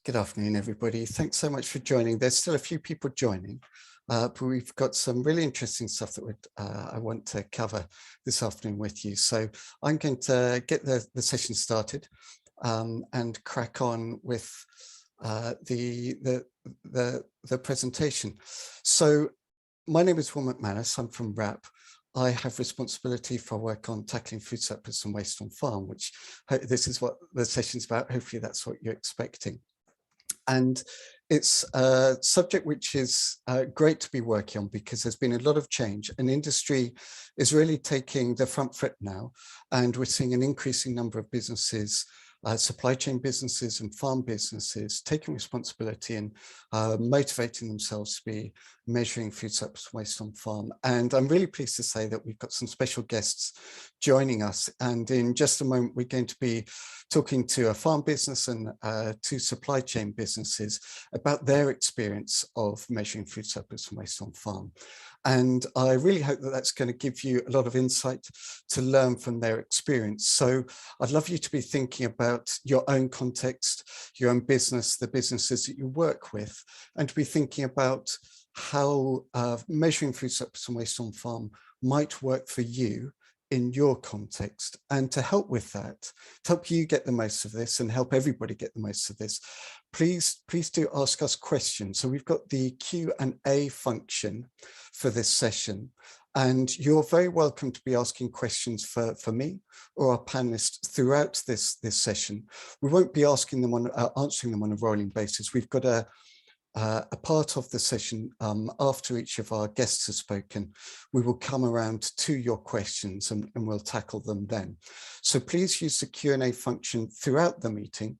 Good afternoon, everybody. Thanks so much for joining. There's still a few people joining, but we've got some really interesting stuff that I want to cover this afternoon with you. So I'm going to get the session started and crack on with the presentation. So my name is Will McManus. I'm from RAP. I have responsibility for work on tackling food surplus and waste on farm, which this is what the session's about. Hopefully that's what you're expecting. And it's a subject which is great to be working on because there's been a lot of change and industry is really taking the front foot now. And we're seeing an increasing number of businesses, supply chain businesses and farm businesses taking responsibility and motivating themselves to be measuring food surplus waste on farm. And I'm really pleased to say that we've got some special guests joining us. And in just a moment, we're going to be talking to a farm business and two supply chain businesses about their experience of measuring food surplus and waste on farm. And I really hope that that's going to give you a lot of insight to learn from their experience. So I'd love you to be thinking about your own context, your own business, the businesses that you work with, and to be thinking about how measuring food surplus and waste on farm might work for you in your context. And to help with that, to help you get the most of this and help everybody get the most of this, please do ask us questions. So we've got the Q&A function for this session, and you're very welcome to be asking questions for me or our panelists throughout this session. We won't be asking them on answering them on a rolling basis. We've got a part of the session after each of our guests has spoken. We will come around to your questions and we'll tackle them then. So please use the Q&A function throughout the meeting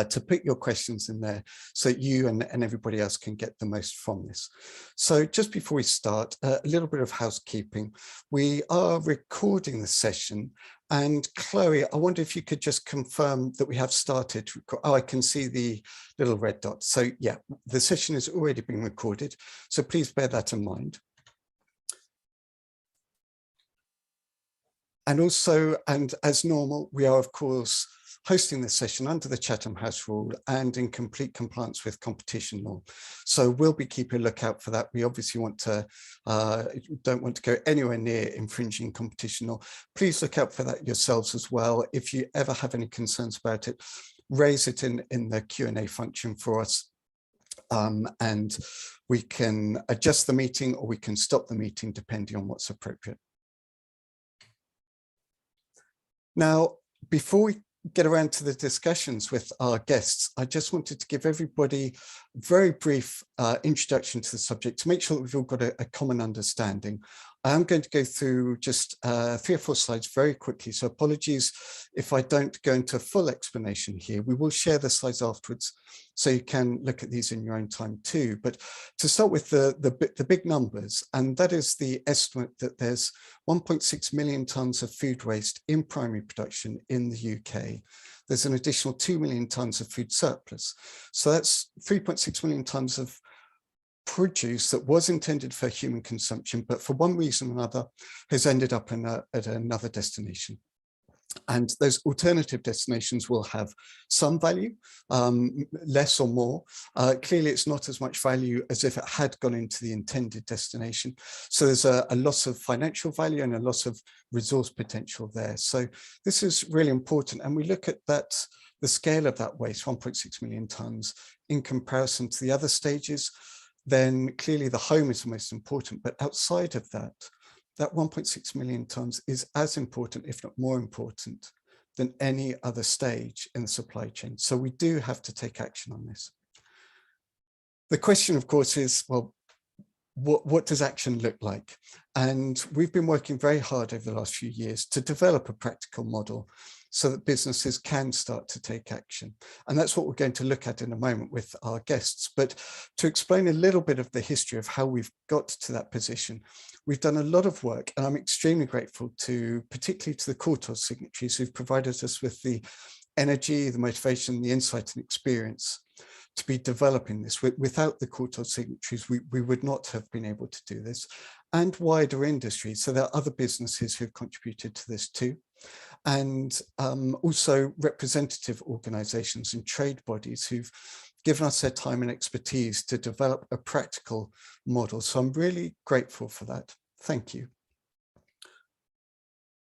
to put your questions in there so you and everybody else can get the most from this. So just before we start, a little bit of housekeeping. We are recording the session, and Chloe, I wonder if you could just confirm that we have started. Oh, I can see the little red dot. So yeah, the session is already being recorded, so please bear that in mind. And also, and as normal, we are of course hosting this session under the Chatham House rule and in complete compliance with competition law. So we'll be keeping a lookout for that. We obviously don't want to go anywhere near infringing competition law. Please look out for that yourselves as well. If you ever have any concerns about it, raise it in the Q&A function for us. And we can adjust the meeting or we can stop the meeting depending on what's appropriate. Now, before we get around to the discussions with our guests, I just wanted to give everybody a very brief introduction to the subject to make sure that we've all got a common understanding. I am going to go through just 3 or 4 slides very quickly, so apologies if I don't go into a full explanation here. We will share the slides afterwards, so you can look at these in your own time too. But to start with the big numbers, and that is the estimate that there's 1.6 million tonnes of food waste in primary production in the UK. There's an additional 2 million tonnes of food surplus. So that's 3.6 million tonnes of produce that was intended for human consumption, but for one reason or another has ended up at another destination. And those alternative destinations will have some value, less or more. Clearly, it's not as much value as if it had gone into the intended destination. So there's a loss of financial value and a loss of resource potential there. So this is really important. And we look at that, the scale of that waste, 1.6 million tonnes, in comparison to the other stages, then clearly the home is the most important. But outside of that, that 1.6 million tonnes is as important, if not more important, than any other stage in the supply chain. So we do have to take action on this. The question, of course, is, well, what does action look like? And we've been working very hard over the last few years to develop a practical model so that businesses can start to take action. And that's what we're going to look at in a moment with our guests. But to explain a little bit of the history of how we've got to that position, we've done a lot of work, and I'm extremely grateful to, particularly to the Courtauld signatories who've provided us with the energy, the motivation, the insight and experience to be developing this. Without the Courtauld signatories, we would not have been able to do this, and wider industry. So there are other businesses who've contributed to this too. and also representative organizations and trade bodies who've given us their time and expertise to develop a practical model. So I'm really grateful for that. Thank you.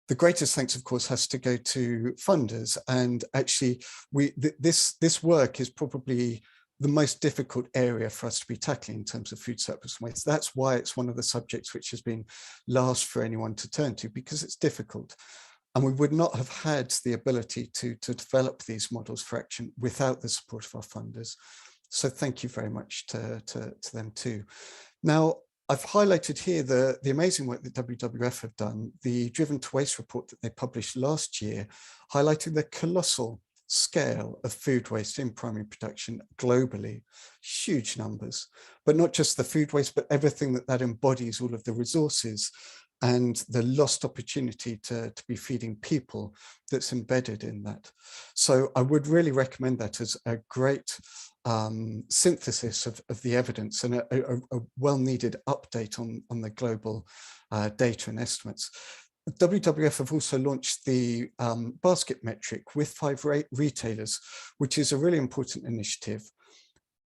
The greatest thanks, of course, has to go to funders. And actually, this work is probably the most difficult area for us to be tackling in terms of food surplus and waste. That's why it's one of the subjects which has been last for anyone to turn to, because it's difficult. And we would not have had the ability to develop these models for action without the support of our funders. So thank you very much to them too. Now, I've highlighted here the amazing work that WWF have done, the Driven to Waste report that they published last year, highlighting the colossal scale of food waste in primary production globally, huge numbers, but not just the food waste, but everything that embodies, all of the resources and the lost opportunity to be feeding people that's embedded in that. So I would really recommend that as a great synthesis of the evidence and a well-needed update on the global data and estimates. WWF have also launched the basket metric with 5 retailers, which is a really important initiative.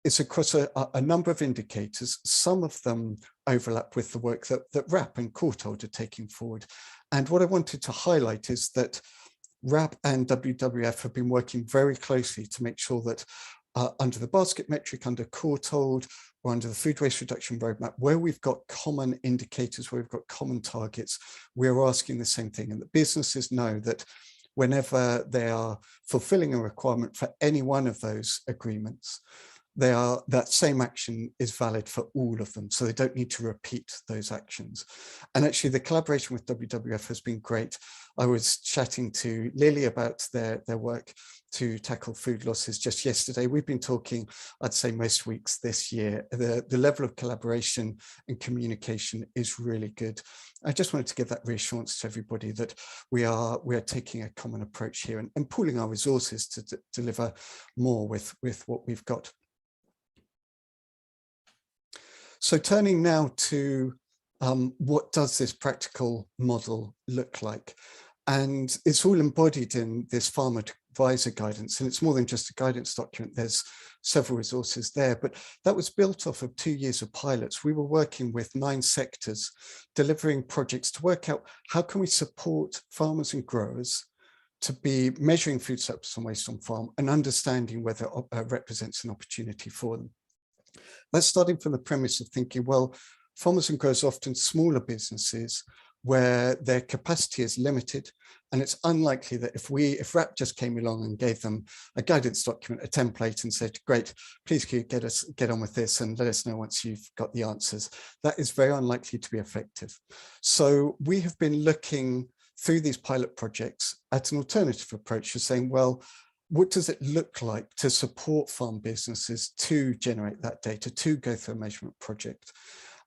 It's across a number of indicators. Some of them overlap with the work that RAP and Courtauld are taking forward. And what I wanted to highlight is that RAP and WWF have been working very closely to make sure that under the basket metric, under Courtauld, or under the food waste reduction roadmap, where we've got common indicators, where we've got common targets, we're asking the same thing. And the businesses know that whenever they are fulfilling a requirement for any one of those agreements, that same action is valid for all of them, so they don't need to repeat those actions. And actually the collaboration with WWF has been great. I was chatting to Lily about their work to tackle food losses just yesterday. We've been talking, I'd say, most weeks this year. The level of collaboration and communication is really good. I just wanted to give that reassurance to everybody that we are taking a common approach here and pooling our resources to deliver more with what we've got. So turning now to what does this practical model look like? And it's all embodied in this farm advisor guidance, and it's more than just a guidance document. There's several resources there, but that was built off of 2 years of pilots. We were working with 9 sectors, delivering projects to work out how can we support farmers and growers to be measuring food surplus and waste on farm and understanding whether it represents an opportunity for them. That's starting from the premise of thinking, well, farmers and growers are often smaller businesses where their capacity is limited, and it's unlikely that if RAP just came along and gave them a guidance document, a template, and said, great, please can you get on with this and let us know once you've got the answers, that is very unlikely to be effective. So we have been looking through these pilot projects at an alternative approach of saying, well, what does it look like to support farm businesses to generate that data, to go through a measurement project?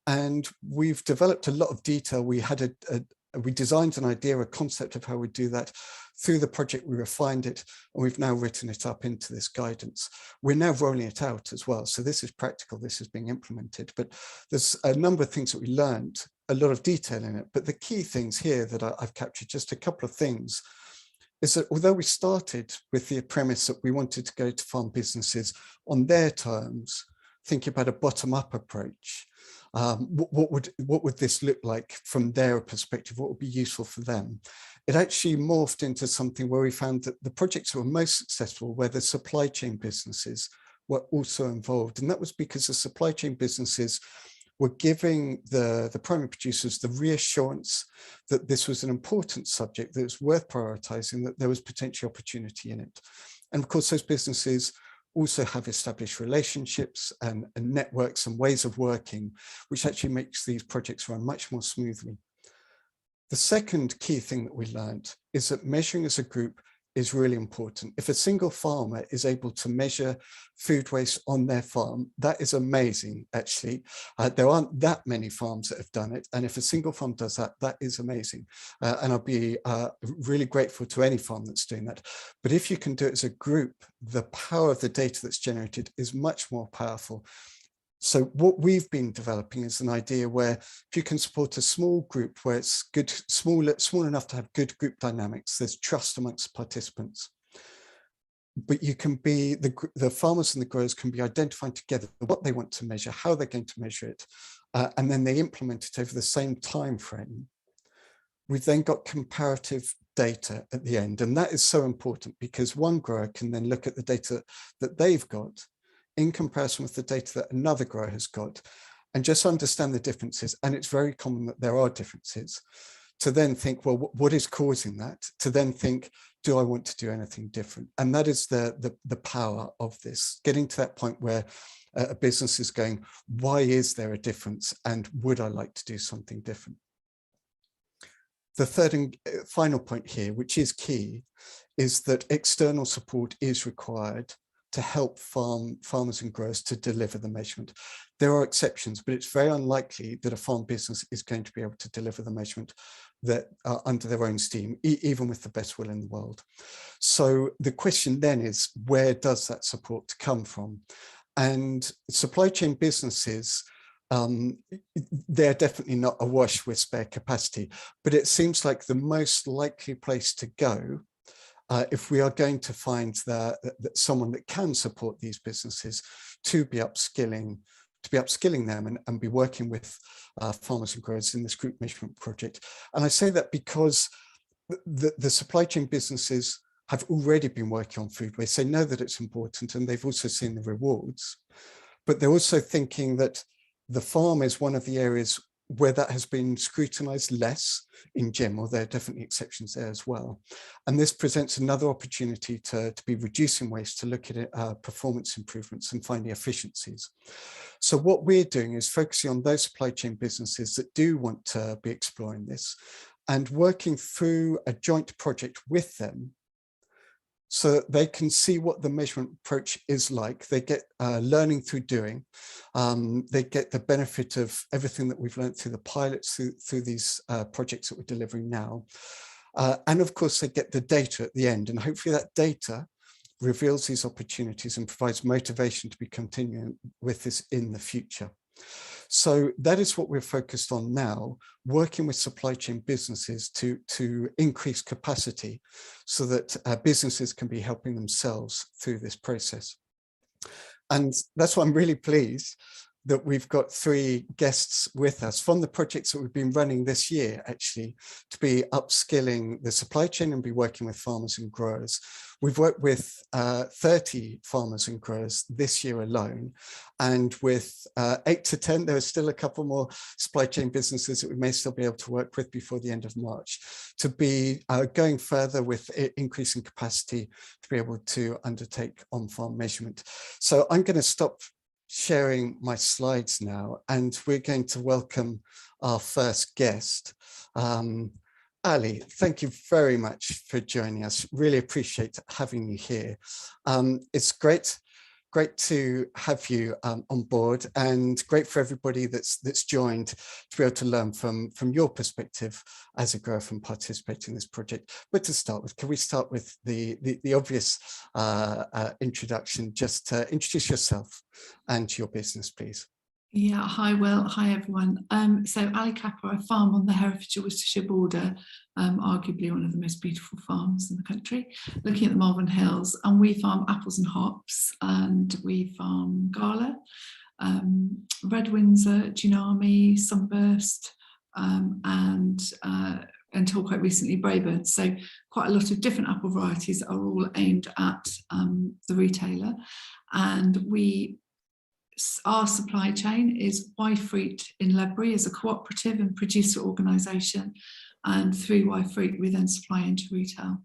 And we've developed a lot of detail. We designed an idea, a concept of how we do that. Through the project, we refined it, and we've now written it up into this guidance. We're now rolling it out as well. So this is practical, this is being implemented, but there's a number of things that we learned, a lot of detail in it. But the key things here that I've captured, just a couple of things, is that although we started with the premise that we wanted to go to farm businesses on their terms, thinking about a bottom-up approach, what would this look like from their perspective? What would be useful for them? It actually morphed into something where we found that the projects that were most successful were the supply chain businesses were also involved. And that was because the supply chain businesses were giving the primary producers the reassurance that this was an important subject, that it was worth prioritizing, that there was potential opportunity in it. And of course, those businesses also have established relationships and networks and ways of working, which actually makes these projects run much more smoothly. The second key thing that we learned is that measuring as a group is really important. If a single farmer is able to measure food waste on their farm, that is amazing, actually. There aren't that many farms that have done it. And if a single farm does that, that is amazing. And I'll be really grateful to any farm that's doing that. But if you can do it as a group, the power of the data that's generated is much more powerful. So what we've been developing is an idea where if you can support a small group where it's good, small enough to have good group dynamics, there's trust amongst participants, but you can be, the farmers and the growers can be identifying together what they want to measure, how they're going to measure it, and then they implement it over the same time frame. We've then got comparative data at the end, and that is so important because one grower can then look at the data that they've got in comparison with the data that another grower has got and just understand the differences. And it's very common that there are differences. To then think, well, what is causing that? To then think, do I want to do anything different? And that is the power of this, getting to that point where a business is going, why is there a difference? And would I like to do something different? The third and final point here, which is key, is that external support is required to help farmers and growers to deliver the measurement. There are exceptions, but it's very unlikely that a farm business is going to be able to deliver the measurement that under their own steam, even with the best will in the world. So the question then is, where does that support come from? And supply chain businesses, they're definitely not awash with spare capacity, but it seems like the most likely place to go if we are going to find that someone that can support these businesses to be upskilling them and be working with farmers and growers in this group measurement project. And I say that because the supply chain businesses have already been working on food waste. They know that it's important and they've also seen the rewards, but they're also thinking that the farm is one of the areas where that has been scrutinized less in general. There are definitely exceptions there as well. And this presents another opportunity to be reducing waste, to look at it, performance improvements and finding efficiencies. So what we're doing is focusing on those supply chain businesses that do want to be exploring this and working through a joint project with them so that they can see what the measurement approach is like. They get learning through doing. They get the benefit of everything that we've learned through the pilots, through these projects that we're delivering now. And of course, they get the data at the end. And hopefully that data reveals these opportunities and provides motivation to be continuing with this in the future. So that is what we're focused on now, working with supply chain businesses to increase capacity so that businesses can be helping themselves through this process. And that's why I'm really pleased that we've got 3 guests with us from the projects that we've been running this year, actually, to be upskilling the supply chain and be working with farmers and growers. We've worked with 30 farmers and growers this year alone, and with 8 to 10, there are still a couple more supply chain businesses that we may still be able to work with before the end of March, to be going further with increasing capacity to be able to undertake on-farm measurement. So I'm going to stop sharing my slides now, and we're going to welcome our first guest. Ali, thank you very much for joining us. Really appreciate having you here. It's great to have you on board, and great for everybody that's joined to be able to learn from your perspective as a grower from participating in this project. But to start with, can we start with the obvious introduction? Just to introduce yourself and your business, please. Yeah, hi Will, hi everyone. So Ali Kappa, I farm on the Herefordshire Worcestershire border, arguably one of the most beautiful farms in the country, looking at the Malvern Hills, and we farm apples and hops, and we farm Gala, Red Windsor, Junami, Sunburst, and until quite recently Braeburn. So quite a lot of different apple varieties that are all aimed at the retailer. And our supply chain is Y-Fruit in Ledbury as a cooperative and producer organisation, and through Y-Fruit we then supply into retail.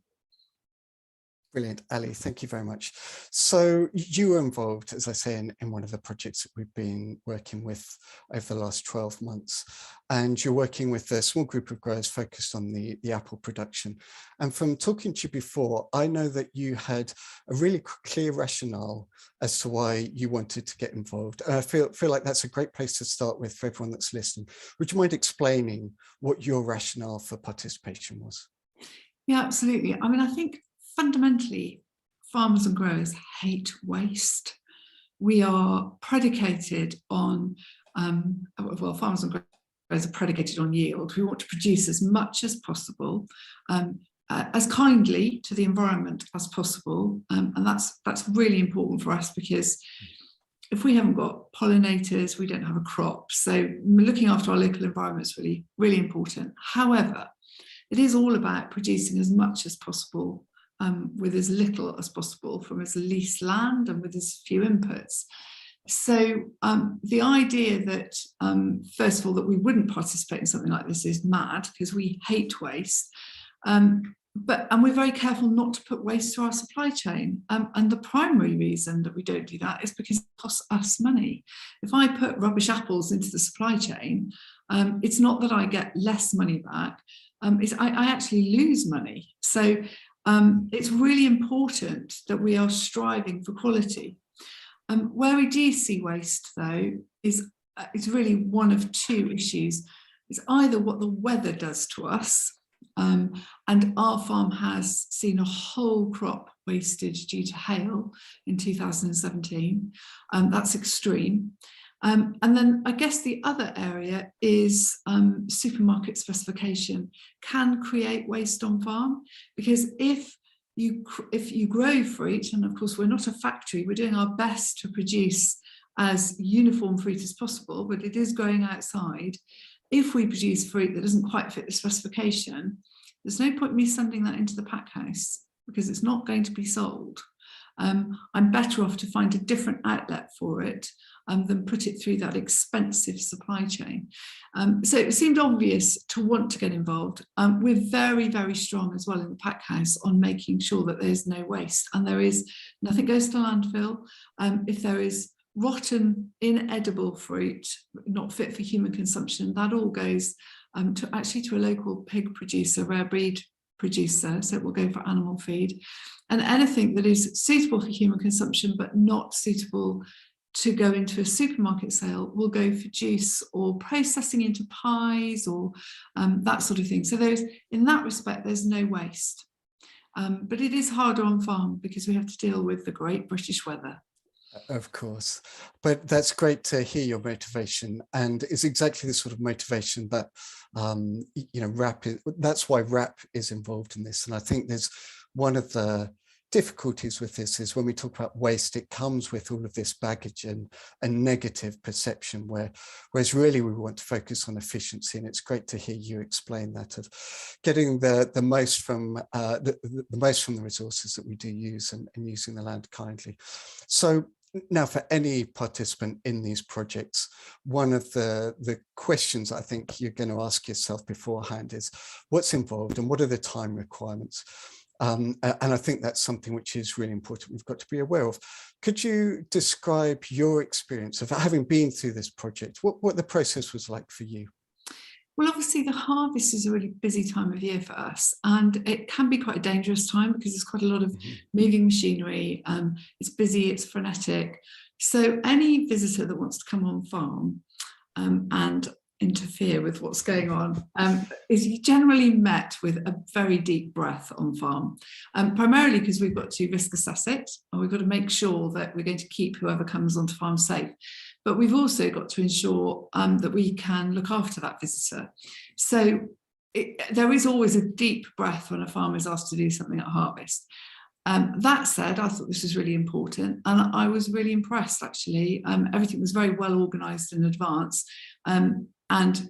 Brilliant, Ali, thank you very much. So you were involved, as I say, in one of the projects that we've been working with over the last 12 months, and you're working with a small group of growers focused on the apple production. And from talking to you before, I know that you had a really clear rationale as to why you wanted to get involved. And I feel like that's a great place to start with for everyone that's listening. Would you mind explaining what your rationale for participation was? Yeah, absolutely. I mean, I think fundamentally, farmers and growers hate waste. we are predicated on, well, farmers and growers are predicated on yield. We want to produce as much as possible, as kindly to the environment as possible, and that's really important for us, because if we haven't got pollinators, we don't have a crop. So looking after our local environment is really, really important. However, it is all about producing as much as possible with as little as possible from as least land and with as few inputs. So the idea that, first of all, that we wouldn't participate in something like this is mad, because we hate waste. And we're very careful not to put waste through our supply chain. And the primary reason that we don't do that is because it costs us money. If I put rubbish apples into the supply chain, it's not that I get less money back, I actually lose money. So it's really important that we are striving for quality. Where we do see waste, though, is it's really one of two issues. It's either what the weather does to us, and our farm has seen a whole crop wasted due to hail in 2017. That's extreme. And then I guess the other area is supermarket specification can create waste on farm, because if you grow fruit, and of course we're not a factory, we're doing our best to produce as uniform fruit as possible, but it is growing outside. If we produce fruit that doesn't quite fit the specification, there's no point in me sending that into the pack house, because it's not going to be sold. I'm better off to find a different outlet for it than put it through that expensive supply chain. So it seemed obvious to want to get involved. We're very, very strong as well in the pack house on making sure that there's no waste, and there is nothing goes to landfill. If there is rotten, inedible fruit, not fit for human consumption, that all goes to a local pig producer, rare breed producer, so it will go for animal feed. And anything that is suitable for human consumption but not suitable to go into a supermarket sale will go for juice or processing into pies or that sort of thing. So in that respect, there's no waste. But it is harder on farm because we have to deal with the great British weather. Of course, but that's great to hear your motivation, and it's exactly the sort of motivation that RAP is. That's why RAP is involved in this, and I think there's one of the difficulties with this is when we talk about waste, it comes with all of this baggage and a negative perception, whereas really we want to focus on efficiency, and it's great to hear you explain that, of getting the most from the most from the resources that we do use, and using the land kindly. So now, for any participant in these projects, one of the questions I think you're going to ask yourself beforehand is what's involved and what are the time requirements? And I think that's something which is really important we've got to be aware of. Could you describe your experience of having been through this project, what the process was like for you? Well, obviously the harvest is a really busy time of year for us, and it can be quite a dangerous time because there's quite a lot of moving machinery. It's busy, it's frenetic. So any visitor that wants to come on farm and interfere with what's going on is generally met with a very deep breath on farm, primarily because we've got to risk assess it, and we've got to make sure that we're going to keep whoever comes onto farm safe. But we've also got to ensure that we can look after that visitor. So there is always a deep breath when a farmer is asked to do something at harvest. That said, I thought this was really important, and I was really impressed, actually. Everything was very well organised in advance, and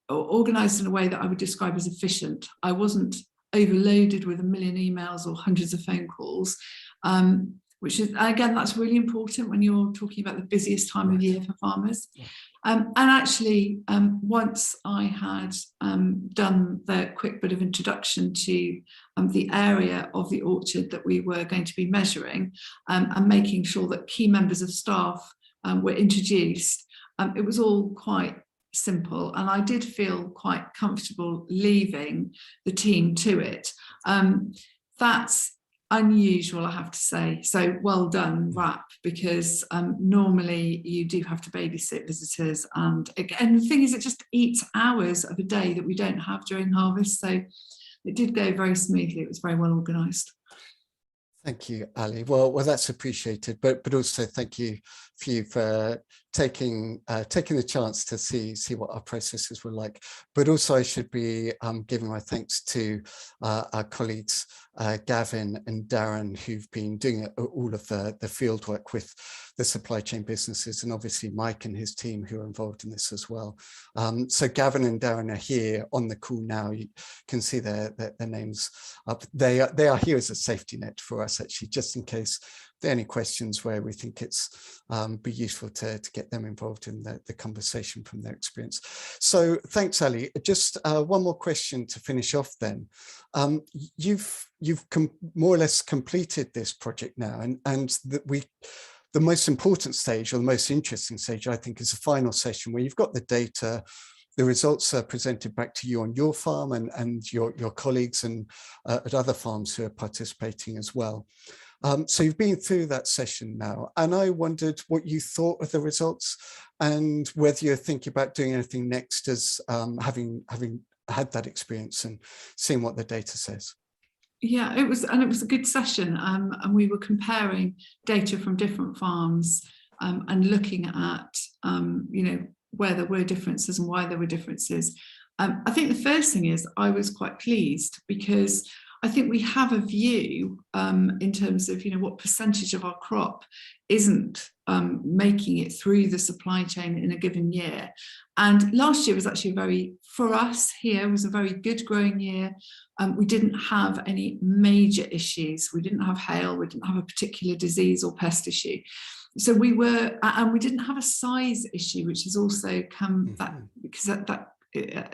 organised in a way that I would describe as efficient. I wasn't overloaded with a million emails or hundreds of phone calls. Which is, again, that's really important when you're talking about the busiest time of year for farmers. And actually, once I had done the quick bit of introduction to the area of the orchard that we were going to be measuring, and making sure that key members of staff were introduced, it was all quite simple, and I did feel quite comfortable leaving the team to it. That's unusual, I have to say. So well done, RAP, because normally you do have to babysit visitors, and the thing is, it just eats hours of a day that we don't have during harvest. So it did go very smoothly. It was very well organised. Thank you, Ali. Well, that's appreciated, but also thank you for taking the chance to see what our processes were like. But also, I should be giving my thanks to our colleagues Gavin and Darren, who've been doing all of the field work with the supply chain businesses, and obviously Mike and his team who are involved in this as well. So Gavin and Darren are here on the call now. You can see their names up. They are here as a safety net for us, actually, just in case there are any questions where we think it's be useful to get them involved in the conversation from their experience. So thanks, Ali. Just one more question to finish off then. You've more or less completed this project now, and the most important stage, or the most interesting stage, I think, is the final session where you've got the data, the results are presented back to you on your farm and your colleagues and at other farms who are participating as well. So you've been through that session now, and I wondered what you thought of the results and whether you're thinking about doing anything next as having had that experience and seeing what the data says. Yeah, it was a good session, and we were comparing data from different farms and looking at where there were differences and why there were differences. I think the first thing is I was quite pleased because I think we have a view in terms of what percentage of our crop isn't making it through the supply chain in a given year. And last year was actually for us here, was a very good growing year. We didn't have any major issues. We didn't have hail, we didn't have a particular disease or pest issue. So we didn't have a size issue, which is also because that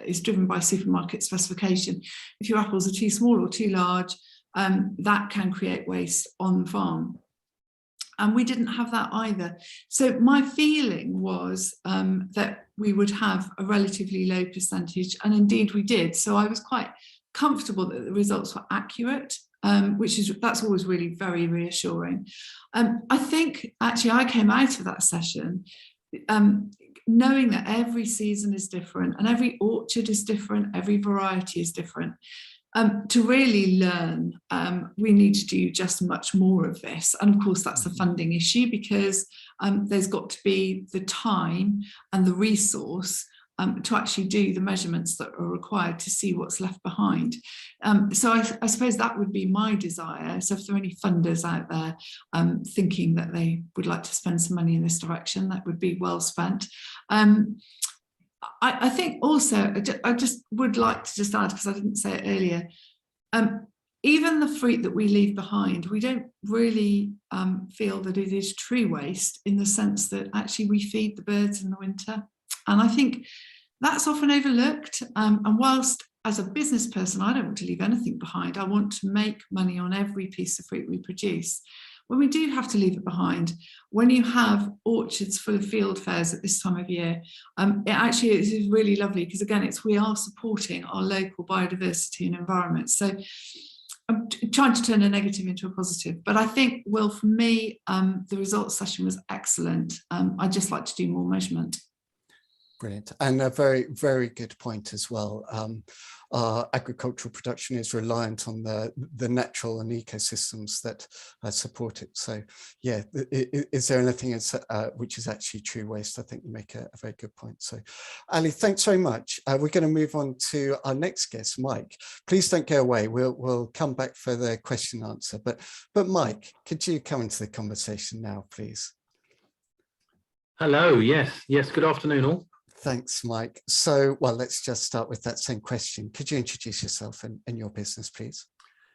is driven by supermarket specification. If your apples are too small or too large, that can create waste on the farm. And we didn't have that either. So my feeling was that we would have a relatively low percentage, and indeed we did. So I was quite comfortable that the results were accurate, that's always really very reassuring. I think actually I came out of that session knowing that every season is different and every orchard is different, every variety is different. To really learn, we need to do just much more of this. And of course, that's a funding issue because there's got to be the time and the resource to actually do the measurements that are required to see what's left behind. So I suppose that would be my desire. So if there are any funders out there thinking that they would like to spend some money in this direction, that would be well spent. I think also, I just would like to just add, because I didn't say it earlier, even the fruit that we leave behind, we don't really feel that it is true waste in the sense that actually we feed the birds in the winter. And I think that's often overlooked. And whilst as a business person, I don't want to leave anything behind, I want to make money on every piece of fruit we produce. When we do have to leave it behind, when you have orchards full of field fairs at this time of year, it actually is really lovely because again, we are supporting our local biodiversity and environment. So I'm trying to turn a negative into a positive, but I think, Will, for me, the results session was excellent. I'd just like to do more measurement. Brilliant, and a very, very good point as well. Our agricultural production is reliant on the natural and ecosystems that support it. So, yeah, is there anything which is actually true waste? I think you make a very good point. So, Ali, thanks very much. We're going to move on to our next guest, Mike. Please don't go away. We'll come back for the question and answer. But Mike, could you come into the conversation now, please? Hello. Yes. Good afternoon, all. Thanks, Mike. So, well, let's just start with that same question. Could you introduce yourself and your business, please?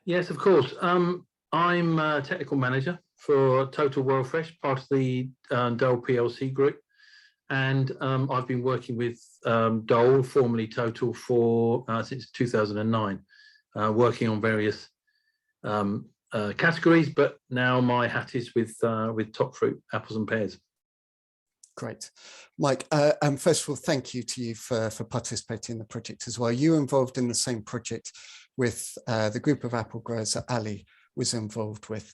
Yes, of course. I'm a technical manager for Total WorldFresh, part of the Dole PLC group. And I've been working with Dole, formerly Total, for since 2009, working on various categories, but now my hat is with top fruit, apples and pears. Great. Mike, first of all, thank you to you for participating in the project as well. You were involved in the same project with the group of apple growers that Ali was involved with.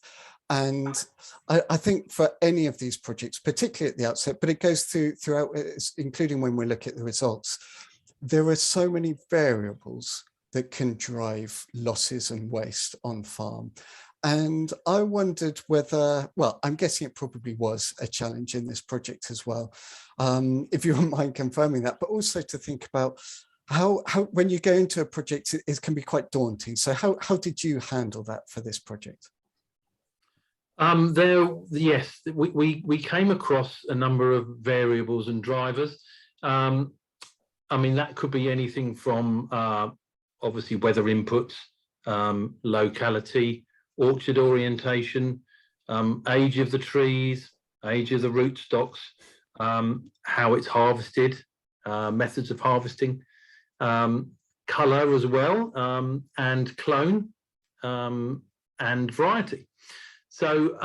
And I think for any of these projects, particularly at the outset, but it goes throughout, including when we look at the results, there are so many variables that can drive losses and waste on farm. And I wondered whether, well, I'm guessing it probably was a challenge in this project as well, if you wouldn't mind confirming that, but also to think about how when you go into a project, it can be quite daunting. So how did you handle that for this project? Yes, we came across a number of variables and drivers. I mean, that could be anything from obviously weather inputs, locality, orchard orientation, age of the trees, age of the rootstocks, how it's harvested, methods of harvesting, colour as well, and clone, and variety. So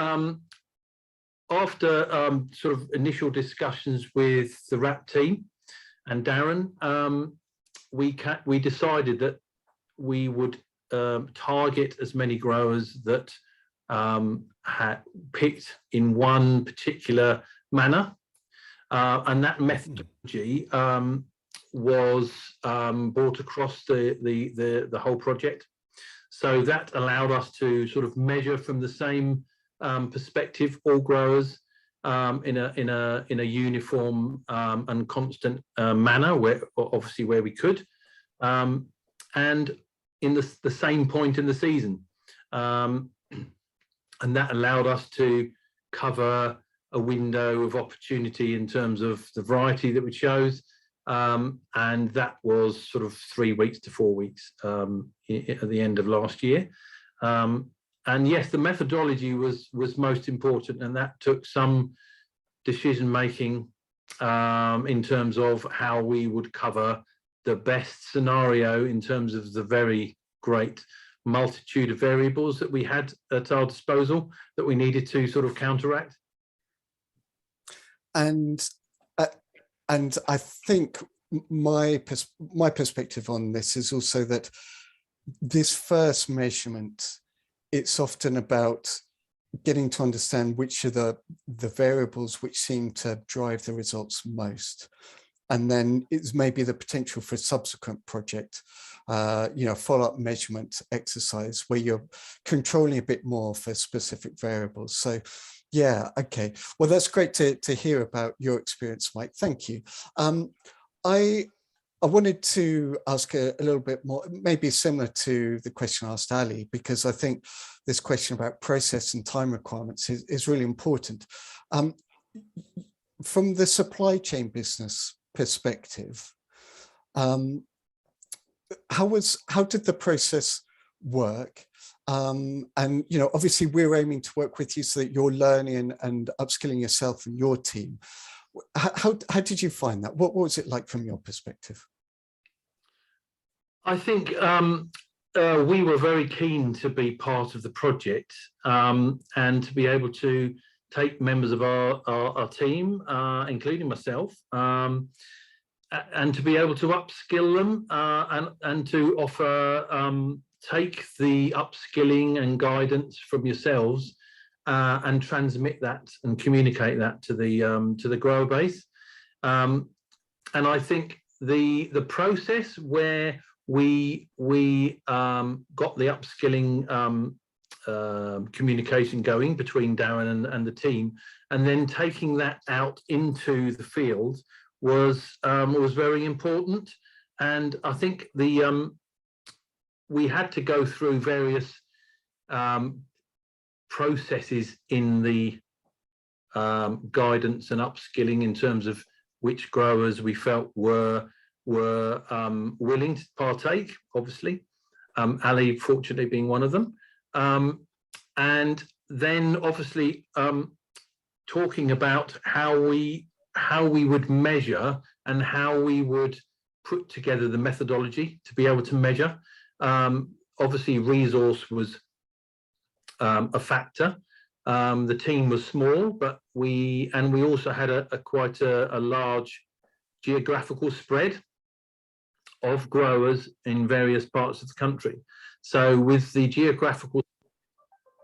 after sort of initial discussions with the RAP team and Darren, we decided that we would target as many growers that had picked in one particular manner, and that methodology was brought across the whole project. So that allowed us to sort of measure from the same perspective, all growers, in a uniform and constant manner, where obviously where we could, and in the same point in the season, and that allowed us to cover a window of opportunity in terms of the variety that we chose, and that was sort of 3 weeks to 4 weeks at the end of last year. And yes, the methodology was most important, and that took some decision making in terms of how we would cover the best scenario in terms of the very great multitude of variables that we had at our disposal that we needed to sort of counteract. And I think my perspective on this is also that this first measurement, it's often about getting to understand which are the variables which seem to drive the results most. And then it's maybe the potential for a subsequent project, follow-up measurement exercise where you're controlling a bit more for specific variables. So yeah, okay. Well, that's great to hear about your experience, Mike. Thank you. I wanted to ask a little bit more, maybe similar to the question I asked Ali, because I think this question about process and time requirements is really important. From the supply chain business perspective, how did the process work? And obviously we're aiming to work with you so that you're learning and upskilling yourself and your team. How did you find that? What was it like from your perspective? I think we were very keen to be part of the project, and to be able to take members of our team, including myself, and to be able to upskill them, and to offer, take the upskilling and guidance from yourselves, and transmit that and communicate that to the grower base. And I think the process where we got the upskilling communication going between Darren and the team, and then taking that out into the field was very important. And I think we had to go through various processes in the guidance and upskilling in terms of which growers we felt were willing to partake, obviously, Ali fortunately being one of them, and then obviously talking about how we would measure and how we would put together the methodology to be able to measure. Obviously resource was a factor. The team was small, but we also had quite a large geographical spread of growers in various parts of the country. So with the geographical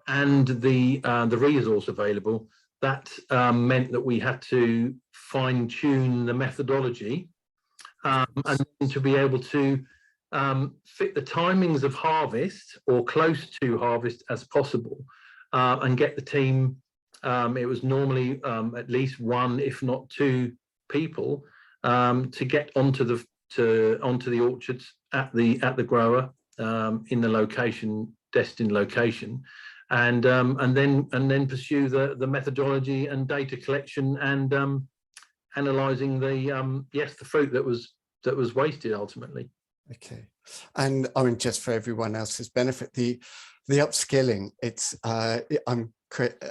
and the resource available, that meant that we had to fine-tune the methodology, and to be able to fit the timings of harvest or close to harvest as possible, and get the team. It was normally at least one, if not two people, to get onto the orchards at the grower in the destined location, and then pursue the methodology and data collection and analysing the fruit that was wasted ultimately. Okay, and I mean, just for everyone else's benefit, the upskilling, it's I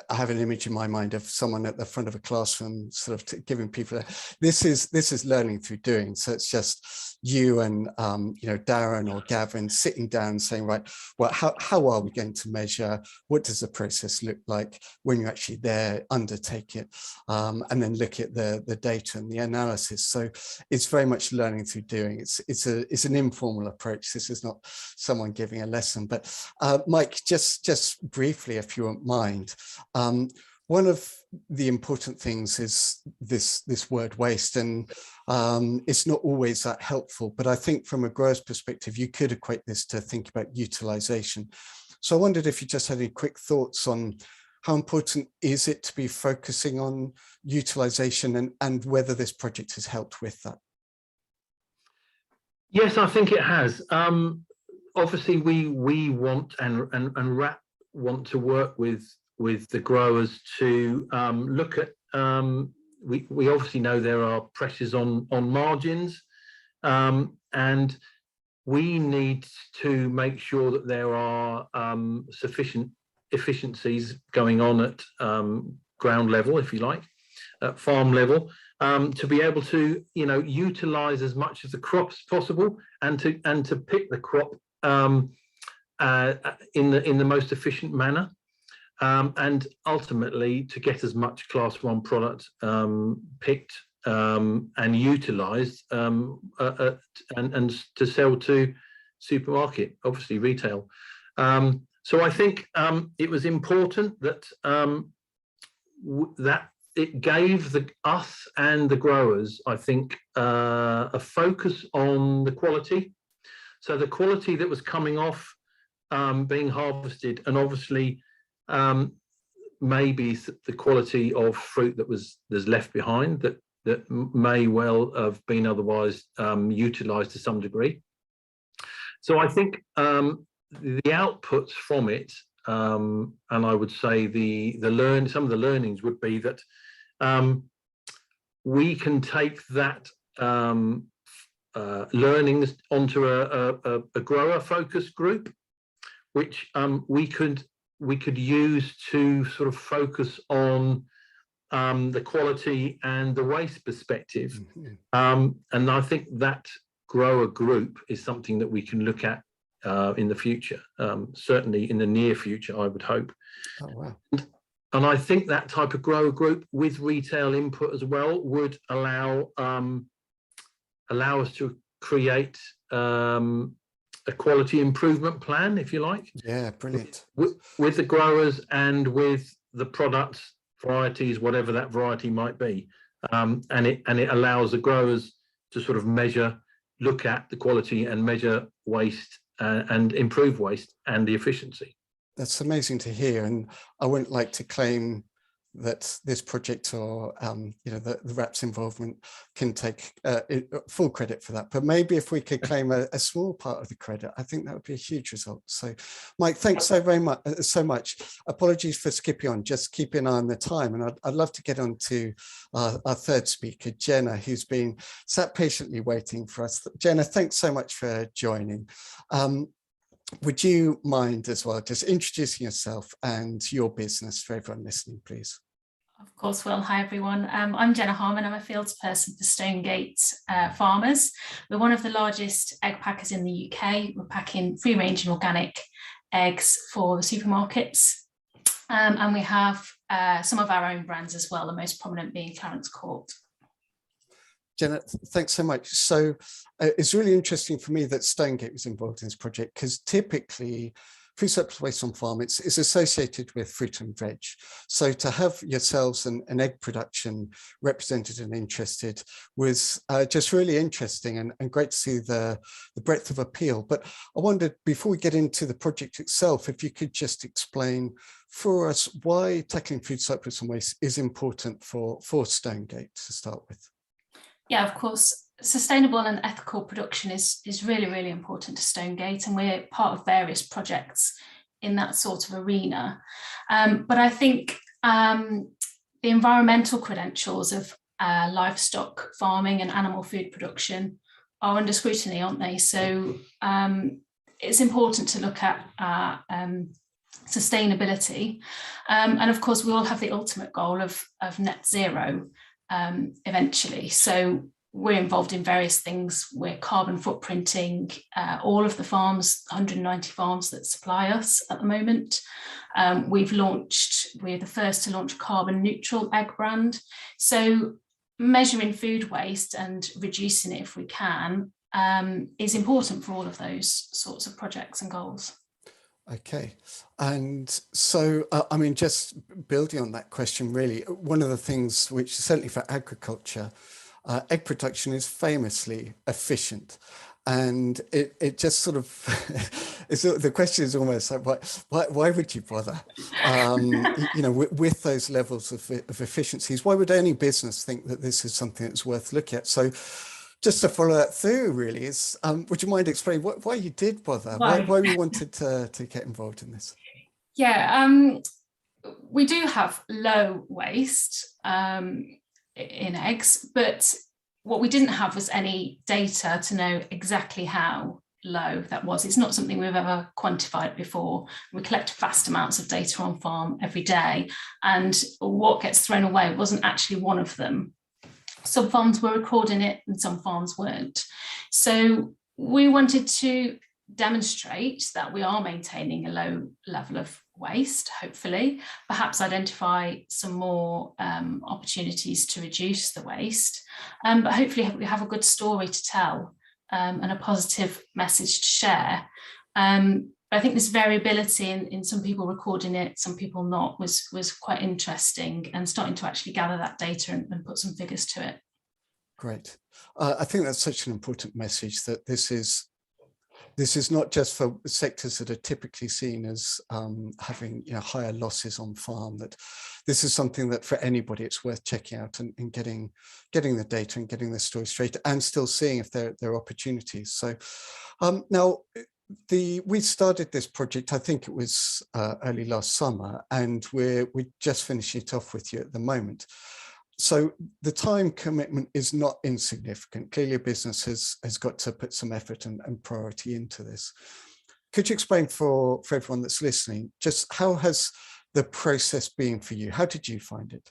have an image in my mind of someone at the front of a classroom sort of giving people this is learning through doing. So it's just you and Darren or Gavin sitting down saying, right, well, how are we going to measure? What does the process look like when you actually there, undertake it, and then look at the data and the analysis. So it's very much learning through doing. It's an informal approach. This is not someone giving a lesson. But Mike, just briefly, if you won't mind, one of the important things is this word waste, and it's not always that helpful, but I think from a grower's perspective, you could equate this to think about utilization. So I wondered if you just had any quick thoughts on how important is it to be focusing on utilization, and whether this project has helped with that. Yes, I think it has. Obviously, we want and RAP want to work with the growers to look at. We obviously know there are pressures on margins, and we need to make sure that there are sufficient efficiencies going on at ground level, if you like, at farm level, to be able to utilize as much of the crop as possible, and to pick the crop in the most efficient manner, and ultimately to get as much Class 1 product picked and utilised, and to sell to supermarket, obviously retail. So I think it was important that that it gave us and the growers, I think, a focus on the quality. So the quality that was coming off being harvested, and obviously maybe the quality of fruit that's left behind that may well have been otherwise utilised to some degree. So I think the outputs from it, and I would say some of the learnings would be that we can take that learnings onto a grower focus group, which we could use to sort of focus on the quality and the waste perspective. Mm-hmm. And I think that grower group is something that we can look at in the future, certainly in the near future, I would hope. Oh, wow. And I think that type of grower group with retail input as well would allow us to create a quality improvement plan, if you like. Yeah, brilliant. With the growers and with the products, varieties, whatever that variety might be, and it allows the growers to sort of look at the quality and measure waste and improve waste and the efficiency. That's amazing to hear, and I wouldn't like to claim that this project or the RAP's involvement can take full credit for that, but maybe if we could claim a small part of the credit, I think that would be a huge result. So Mike, thanks so much. Apologies for skipping on, just keep an eye on the time, and I'd love to get on to our third speaker, Jenna, who's been sat patiently waiting for us. Jenna, thanks so much for joining. Would you mind as well just introducing yourself and your business for everyone listening, please? Of course, Will. Hi, everyone. I'm Jenna Harmon. I'm a fields person for Stonegate Farmers. We're one of the largest egg packers in the UK. We're packing free-range and organic eggs for the supermarkets. And we have some of our own brands as well, the most prominent being Clarence Court. Jenna, thanks so much. So it's really interesting for me that Stonegate was involved in this project, because typically food surplus waste on farm, it's associated with fruit and veg. So to have yourselves an egg production represented and interested was just really interesting and great to see the breadth of appeal. But I wondered, before we get into the project itself, if you could just explain for us why tackling food surplus and waste is important for Stonegate to start with. Yeah, of course. Sustainable and ethical production is really, really important to Stonegate, and we're part of various projects in that sort of arena. But I think the environmental credentials of livestock farming and animal food production are under scrutiny, aren't they? So it's important to look at sustainability. And of course, we all have the ultimate goal of net zero eventually. So we're involved in various things. We're carbon footprinting all of the farms, 190 farms that supply us at the moment. We're the first to launch a carbon neutral egg brand. So measuring food waste and reducing it if we can is important for all of those sorts of projects and goals. Okay, and so I mean, just building on that question, really, one of the things which certainly for agriculture, egg production is famously efficient, and it just sort of the question is almost like why would you bother? You know, with those levels of efficiencies, why would any business think that this is something that's worth looking at? So just to follow that through, really, is would you mind explaining why you did bother? Why you wanted to get involved in this? Yeah, we do have low waste in eggs, but what we didn't have was any data to know exactly how low that was. It's not something we've ever quantified before. We collect vast amounts of data on farm every day, and what gets thrown away wasn't actually one of them. Some farms were recording it and some farms weren't. So we wanted to demonstrate that we are maintaining a low level of waste, hopefully, perhaps identify some more opportunities to reduce the waste, but hopefully we have a good story to tell and a positive message to share. I think this variability in some people recording it, some people not, was quite interesting, and starting to actually gather that data and put some figures to it. Great. I think that's such an important message, that this is not just for sectors that are typically seen as having, you know, higher losses on farm, that this is something that for anybody it's worth checking out and getting the data and getting the story straight, and still seeing if there are opportunities. So now we started this project, I think it was early last summer, and we're just finishing it off with you at the moment. So the time commitment is not insignificant. Clearly a business has got to put some effort and priority into this. Could you explain for everyone that's listening, just how has the process been for you? How did you find it?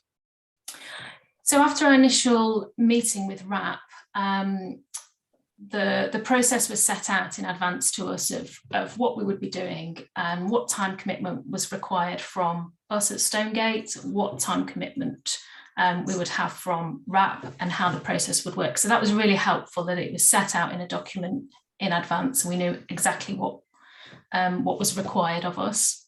So after our initial meeting with RAP, the process was set out in advance to us of what we would be doing and what time commitment was required from us at Stonegate, what time commitment we would have from RAP, and how the process would work. So that was really helpful, that it was set out in a document in advance. We knew exactly what was required of us.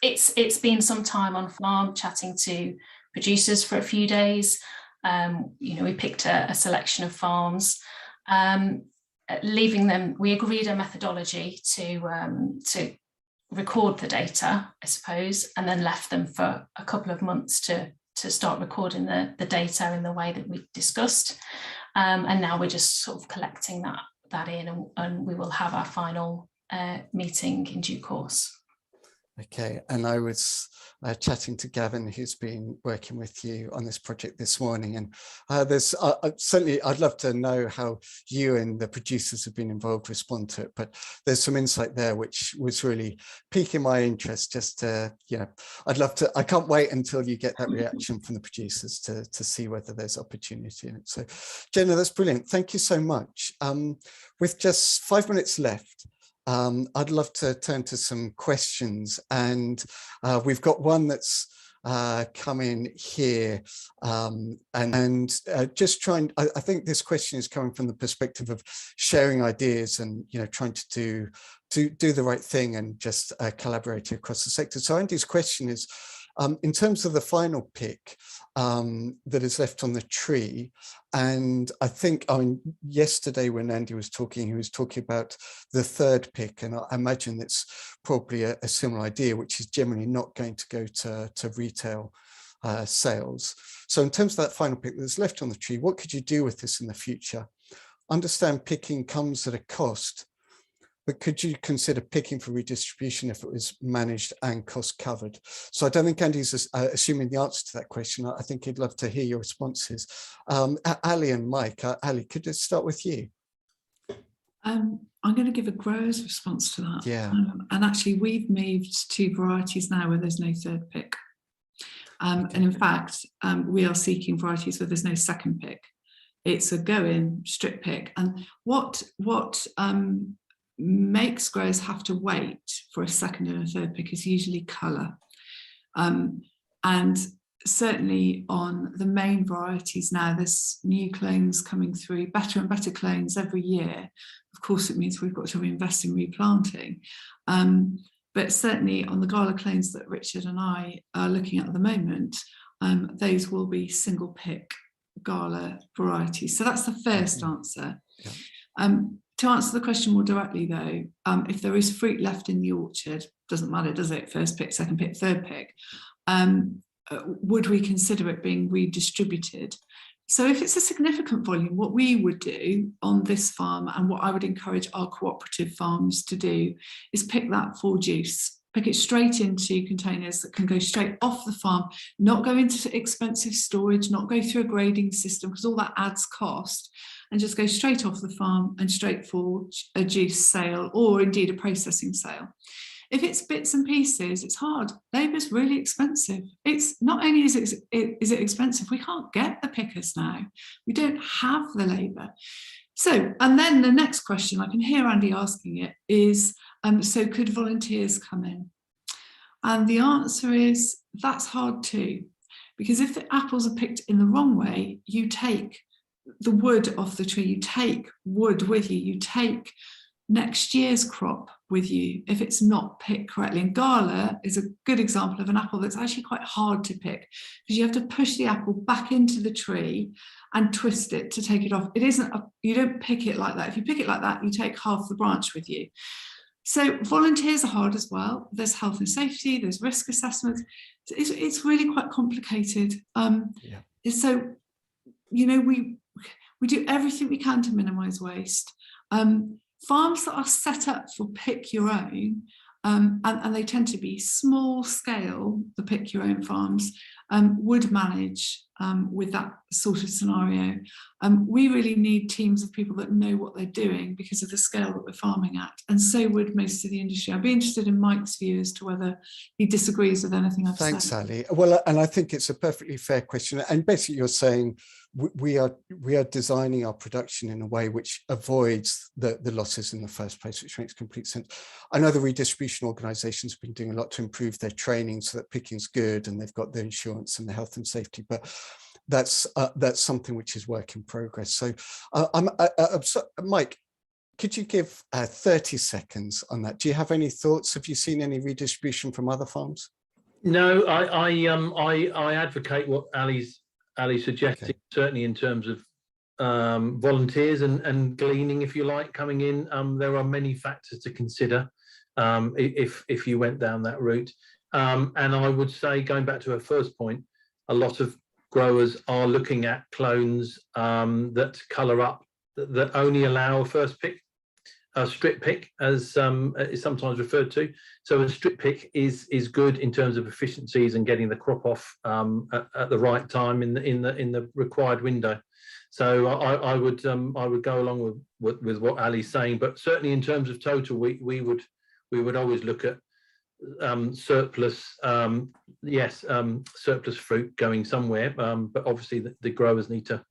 It's been some time on farm chatting to producers for a few days. You know, we picked a selection of farms, leaving them. We agreed a methodology to record the data, I suppose, and then left them for a couple of months to start recording the data in the way that we discussed. And now we're just sort of collecting that in, and we will have our final meeting in due course. Okay, and I was chatting to Gavin, who's been working with you on this project this morning, and there's certainly, I'd love to know how you and the producers have been involved, respond to it, but there's some insight there which was really piquing my interest. Just to, yeah, I'd love to, I can't wait until you get that reaction from the producers to see whether there's opportunity in it. So Jenna, that's brilliant. Thank you so much. With just 5 minutes left, I'd love to turn to some questions, and we've got one that's come in here and just trying, I think this question is coming from the perspective of sharing ideas and, you know, trying to do the right thing and just collaborating across the sector. So Andy's question is, in terms of the final pick that is left on the tree, and I think, I mean, yesterday when Andy was talking, he was talking about the third pick, and I imagine it's probably a similar idea, which is generally not going to go to retail sales. So in terms of that final pick that's left on the tree, what could you do with this in the future? Understand picking comes at a cost, but could you consider picking for redistribution if it was managed and cost covered? So I don't think Andy's assuming the answer to that question. I think he'd love to hear your responses. Ali and Mike, Ali, could I start with you? I'm going to give a grower's response to that. Yeah. And actually, we've moved to varieties now where there's no third pick. And in fact, we are seeking varieties where there's no second pick. It's a go-in strip pick. And what makes growers have to wait for a second and a third pick is usually colour. And certainly on the main varieties now, there's new clones coming through, better and better clones every year. Of course, it means we've got to reinvest in replanting. But certainly on the Gala clones that Richard and I are looking at the moment, those will be single pick Gala varieties. So that's the first answer. Yeah. To answer the question more directly though, if there is fruit left in the orchard, doesn't matter, does it? First pick, second pick, third pick. Would we consider it being redistributed? So if it's a significant volume, what we would do on this farm and what I would encourage our cooperative farms to do is pick that for juice. Pick it straight into containers that can go straight off the farm, not go into expensive storage, not go through a grading system because all that adds cost, and just go straight off the farm and straight for a juice sale or indeed a processing sale. If it's bits and pieces, it's hard. Labour's really expensive. It's not only is it expensive, we can't get the pickers now. We don't have the labour. So, and then the next question, I can hear Andy asking it, is, so could volunteers come in? And the answer is, that's hard too. Because if the apples are picked in the wrong way, you take the wood off the tree, you take wood with you, you take next year's crop with you if it's not picked correctly. And Gala is a good example of an apple that's actually quite hard to pick because you have to push the apple back into the tree and twist it to take it off. It isn't, you don't pick it like that. If you pick it like that, you take half the branch with you. So volunteers are hard as well. There's health and safety, there's risk assessments. It's really quite complicated. So, you know, we do everything we can to minimise waste. Farms that are set up for pick your own, and they tend to be small scale, the pick your own farms, would manage with that sort of scenario. We really need teams of people that know what they're doing because of the scale that we're farming at, and so would most of the industry. I'd be interested in Mike's view as to whether he disagrees with anything I've said. Thanks, Ali. Well, and I think it's a perfectly fair question. And basically you're saying we are designing our production in a way which avoids the losses in the first place, which makes complete sense. I know the redistribution organisations have been doing a lot to improve their training so that picking's good and they've got the insurance and the health and safety, but that's something which is work in progress. So Mike, could you give 30 seconds on that? Do you have any thoughts? Have you seen any redistribution from other farms? No, I advocate what Ali suggested, okay. Certainly in terms of volunteers and gleaning, if you like, coming in. There are many factors to consider if you went down that route. And I would say, going back to her first point, a lot of growers are looking at clones that colour up, that only allow a first pick, a strip pick, as is sometimes referred to. So a strip pick is good in terms of efficiencies and getting the crop off at the right time in the required window. So I would go along with what Ali's saying, but certainly in terms of total, we would always look at surplus, surplus fruit going somewhere, but obviously the growers need to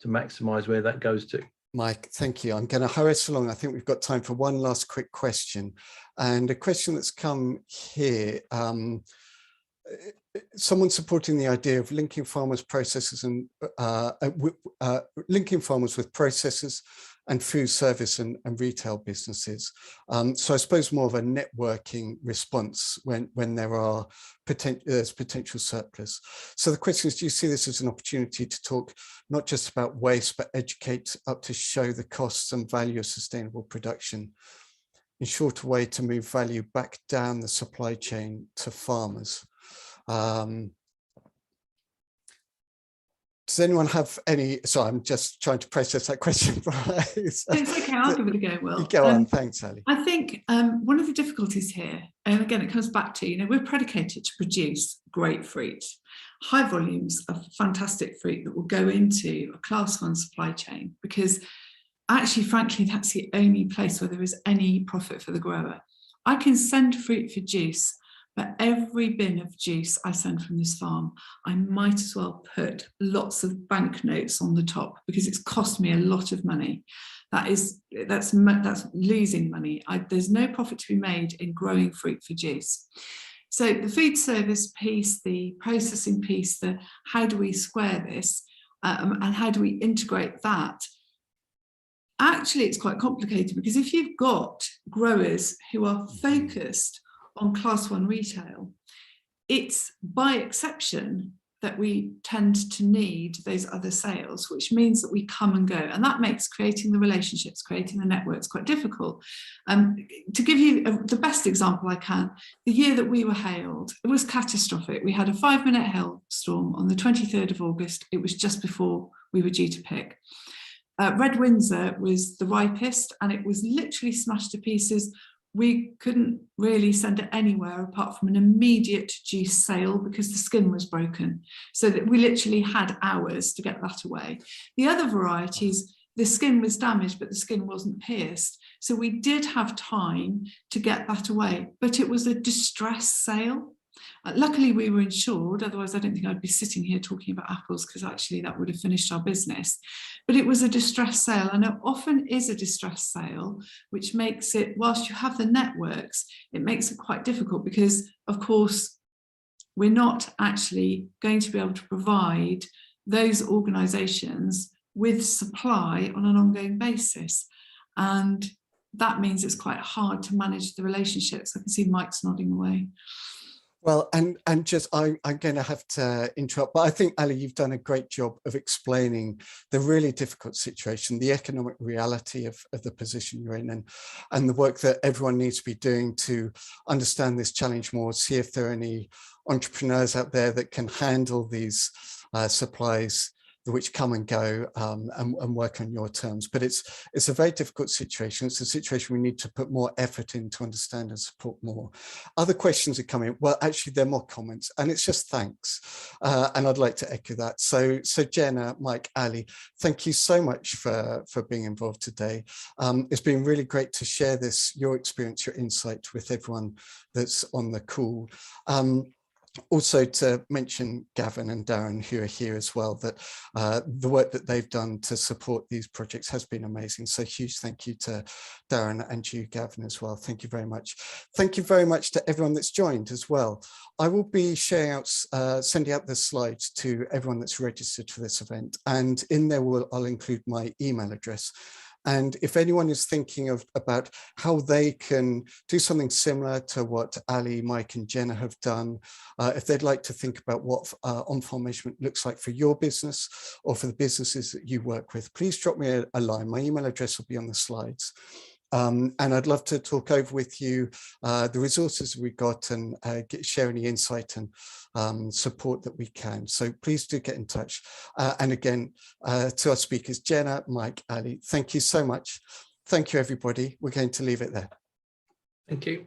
maximise where that goes to. Mike, thank you. I'm going to hurry us along. I think we've got time for one last quick question. And a question that's come here. someone supporting the idea of linking farmers processes and linking farmers with processes and food service and retail businesses. So I suppose more of a networking response when there are there's potential surplus. So the question is, do you see this as an opportunity to talk not just about waste, but educate up to show the costs and value of sustainable production? In short, a way to move value back down the supply chain to farmers. Does anyone have any? So I'm just trying to process that question. It's okay, I'll give it a go, Will. Go on, thanks, Ali. I think one of the difficulties here, and again, it comes back to, we're predicated to produce great fruit, high volumes of fantastic fruit that will go into a class 1 supply chain, because actually, frankly, that's the only place where there is any profit for the grower. I can send fruit for juice, but every bin of juice I send from this farm, I might as well put lots of banknotes on the top, because it's cost me a lot of money. That's losing money. There's no profit to be made in growing fruit for juice. So the food service piece, the processing piece, the how do we square this, and how do we integrate that? Actually, it's quite complicated, because if you've got growers who are focused on class 1 retail, it's by exception that we tend to need those other sales, which means that we come and go. And that makes creating the relationships, creating the networks quite difficult. To give you the best example I can, the year that we were hailed, it was catastrophic. We had a 5-minute hailstorm on the 23rd of August. It was just before we were due to pick. Red Windsor was the ripest, and it was literally smashed to pieces. We couldn't really send it anywhere apart from an immediate juice sale, because the skin was broken. So that we literally had hours to get that away. The other varieties, the skin was damaged, but the skin wasn't pierced. So we did have time to get that away, but it was a distress sale. Luckily, we were insured, otherwise I don't think I'd be sitting here talking about apples, because actually that would have finished our business. But it was a distress sale, and it often is a distress sale, which makes it, whilst you have the networks, it makes it quite difficult, because, of course, we're not actually going to be able to provide those organisations with supply on an ongoing basis. And that means it's quite hard to manage the relationships. I can see Mike's nodding away. Well, and just I'm going to have to interrupt, but I think, Ali, you've done a great job of explaining the really difficult situation, the economic reality of the position you're in, and the work that everyone needs to be doing to understand this challenge more, see if there are any entrepreneurs out there that can handle these supplies which come and go, and work on your terms. But it's a very difficult situation. It's a situation we need to put more effort in to understand and support more. Other questions are coming. Well, actually, there are more comments, and it's just thanks. And I'd like to echo that. So Jenna, Mike, Ali, thank you so much for being involved today. It's been really great to share your experience, your insight with everyone that's on the call. Also to mention Gavin and Darren, who are here as well, that the work that they've done to support these projects has been amazing. So huge thank you to Darren and you, Gavin, as well. Thank you very much. Thank you very much to everyone that's joined as well. I will be sharing out, sending out the slides to everyone that's registered for this event. And in there, I'll include my email address. And if anyone is thinking about how they can do something similar to what Ali, Mike and Jenna have done, if they'd like to think about what on-farm measurement looks like for your business or for the businesses that you work with, please drop me a line. My email address will be on the slides. And I'd love to talk over with you the resources we've got and share any insight and support that we can. So please do get in touch. And again, to our speakers, Jenna, Mike, Ali, thank you so much. Thank you, everybody. We're going to leave it there. Thank you.